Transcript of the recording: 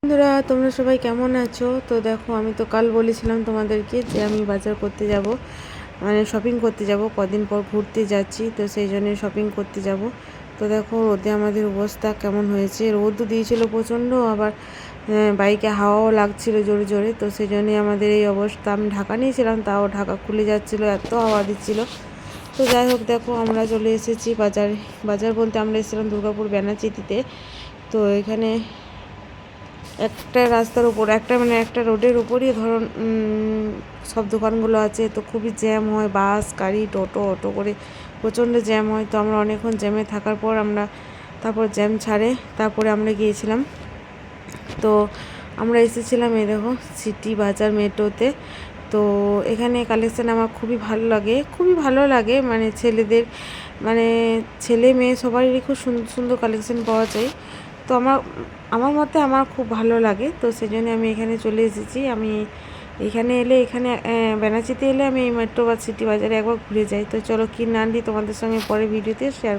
বন্ধুরা, তোমরা সবাই কেমন আছো? তো দেখো, আমি তো কাল বলেছিলাম তোমাদেরকে যে আমি বাজার করতে যাব, মানে শপিং করতে যাব। কদিন পর ঘুরতে যাচ্ছি, তো সেই জন্য শপিং করতে যাব। তো দেখো, রোদে আমাদের অবস্থা কেমন হয়েছে। রোদও দিয়েছিল প্রচণ্ড, আবার বাইকে হাওয়াও লাগছিল জোরে জোরে। তো সেই জন্যই আমাদের এই অবস্থা। আমি ঢাকা নিয়েছিলাম, তাও ঢাকা খুলে যাচ্ছিলো, এত হাওয়া দিচ্ছিল। তো যাই হোক, দেখো আমরা চলে এসেছি বাজারে। বাজার বলতে আমরা এসেছিলাম দুর্গাপুর ব্যানাচিতিতে। তো এখানে একটা রাস্তার উপর একটা রোডের উপরই ধরুন সব দোকানগুলো আছে। তো খুবই জ্যাম হয়, বাস গাড়ি টোটো অটো করে প্রচণ্ড জ্যাম হয়। তো আমরা অনেকক্ষণ জ্যামে থাকার পর তারপর জ্যাম ছাড়ে, তারপরে আমরা গিয়েছিলাম। তো আমরা এসেছিলাম এই দেখো সিটি বাজার মেট্রোতে। তো এখানে কালেকশান আমার খুবই ভালো লাগে, মানে ছেলেদের, মানে ছেলে মেয়ে সবারই খুব সুন্দর সুন্দর কালেকশান পাওয়া যায়। তো আমার মতে আমার খুব ভালো লাগে। তো সেই জন্য আমি এখানে চলে এসেছি। আমি এখানে বেনাচিতে এলে আমি এই মেট্রো বা সিটি বাজারে একবার ঘুরে যাই। তো চলো, কি না আনলি তোমাদের সঙ্গে পরে ভিডিওতে শেয়ার